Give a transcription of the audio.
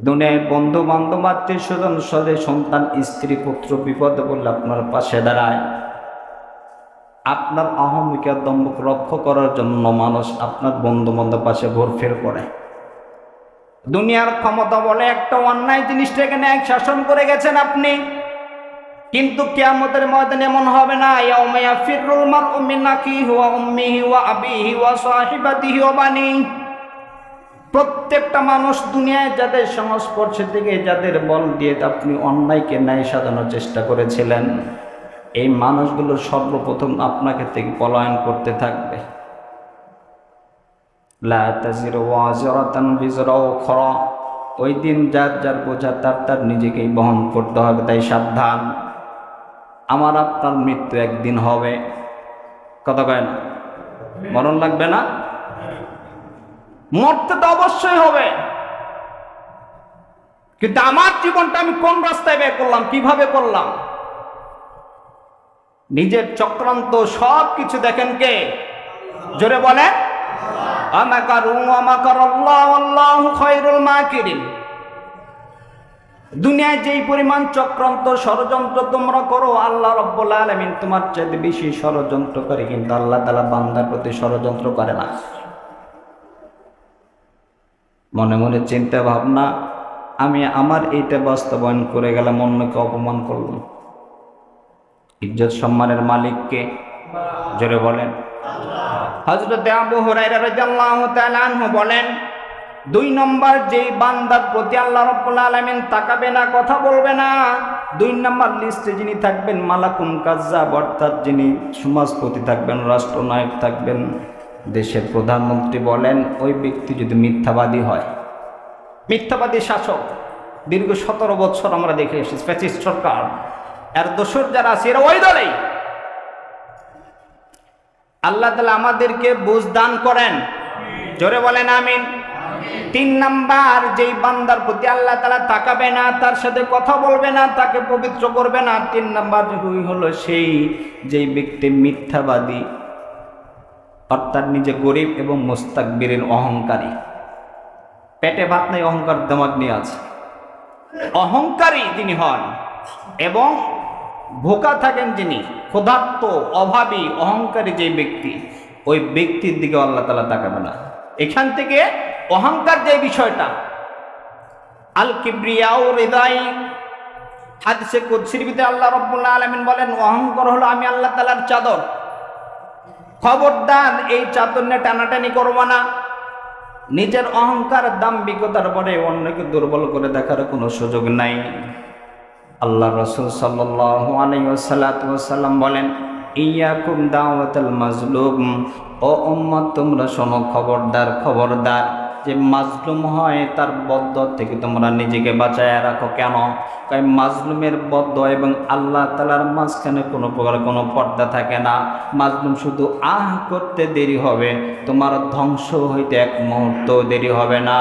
দুনিয়ায় বন্ধু বান্ধব আত্মীয় স্বজন সন্তান স্ত্রী পুত্র বিপদে পড়লে আপনার পাশে দাঁড়ায়। আপনার অহমিকা দম্ভক রক্ষা করার জন্য মানুষ আপনার বন্ধু বান্ধব পাশে ঘুরফের করে। দুনিয়ার ক্ষমতা বলে একটা অন্যায় জিনিসটাকে ন্যায় শাসন করে গেছেন আপনি, কিন্তু কিয়ামতের ময়দানে এমন হবে না। ইয়াউমা ইয়াফিরুল মারউ মিন আখিহি ওয়া উম্মিহি ওয়া আবিহি ওয়া সাহিবাতিহি ওয়া বানিহি। প্রত্যেকটা মানুষ দুনিয়ায় যাদের সংস্পর্শে থেকে যাদের বল দিয়ে আপনি অন্যায়কে ন্যায় সাজানোর চেষ্টা করেছিলেন, এই মানুষগুলো সর্বপ্রথম আপনাকে থেকে পলায়ন করতে থাকবে। লা তাজিরু ওয়াজিরাতান বিজরা উখরা। ওই দিন যার যার বোঝা তার নিজেকেই বহন করতে হবে। তাই সাবধান, আমার আপনার মৃত্যু একদিন হবে। কথা কয় না? মরণ লাগবে না? মরতে তো অবশ্যই হবে, কিন্তু আমার জীবনটা আমি কোন রাস্তায় ব্যয় করলাম, কিভাবে করলাম? নিজের চক্রান্ত সব কিছু দেখেন কে? জোরে বলে আমাকারু আমাকারাল্লাহু আল্লাহু খায়রুল মাকিরিন। দুনিয়ায় যেই পরিমাণ চক্রান্ত ষড়যন্ত্র তোমরা করো, আল্লাহ রাব্বুল আলামিন তোমার চাইতে বেশি ষড়যন্ত্র করে, কিন্তু আল্লাহ তাআলা বান্দার প্রতি ষড়যন্ত্র করে না। মনে মনে চিন্তা ভাবনা, আমি আমার এইটা বাস্তবায়ন করে গেলাম, অন্যকে অপমান করলাম। ইজ্জত সম্মানের মালিককে? জোরে বলেন। হযরত আবু হুরায়রা রাদিয়াল্লাহু তাআলা আনহু বলেন, 2 নম্বর যেই বান্দার প্রতি আল্লাহ রাব্বুল আলামিন তাকাবে না, কথা বলবে না, 2 নম্বর লিস্টে যিনি থাকবেন মালাকুন কাজ্জাব, অর্থাৎ যিনি সমাজপতি থাকবেন, রাষ্ট্রনায়ক থাকবেন, দেশের প্রধানমন্ত্রী বলেন, ওই ব্যক্তি যদি মিথ্যাবাদী হয়, মিথ্যাবাদী শাসক, দীর্ঘ 17 বছর আমরা দেখে এসেছি ফ্যাসিস্ট সরকার, এর দোসর যারা আছে এরা ওই দলেই। আল্লাহ তাআলা আমাদেরকে বুঝ দান করেন, জোরে বলেন আমিন। 3 নাম্বার যেই বান্দার প্রতি আল্লাহ তাআলা তাকাবে না, তার সাথে কথা বলবে না, তাকে পবিত্র করবে না, 3 নাম্বার হলো সেই যেই ব্যক্তি মিথ্যাবাদী, অর্থাৎ নিজে গরিব এবং মুস্তাকবিরের অহংকারী। পেটে ভাত নাই, অহংকার দিমাগ নিয়ে আছে, অহংকারী যিনি হন এবং ভোকা থাকেন যিনি, ক্ষুধার্ত অভাবী অহংকারী যে ব্যক্তি, ওই ব্যক্তির দিকে আল্লাহ তাআলা তাকাবে না। এখান থেকে অহংকার যে বিষয়টা, আল কিবরিয়াউ রিদাই, হাদিসে কুদসির ভিতরে আল্লাহ রাব্বুল আলামিন বলেন, অহংকার হলো আমি আল্লাহ তাআলার চাদর, খবরদার এই চাদর নিয়ে টানাটানি করবো না। নিজের অহংকার দাম্ভিকতার পরে অন্যকে দুর্বল করে দেখার কোনো সুযোগ নাই। আল্লাহ রাসূল সাল্লাল্লাহু আলাইহি ওয়াসাল্লাম বলেন, ইয়াকুম দাওয়াতুল মাজলুম, ও উম্মত তোমরা শোনো, খবরদার খবরদার, যে মাজলুম হয় তার বদদোয়া থেকে তোমরা নিজেকে বাঁচায় রাখো। কেন? কারণ মাজলুমের বদদোয়া এবং আল্লাহ তাআলার মাঝখানে কোনো প্রকার কোনো পর্দা থাকে না। মাজলুম শুধু আহ করতে দেরি হবে, তোমার ধ্বংস হইতে এক মুহূর্ত দেরি হবে না।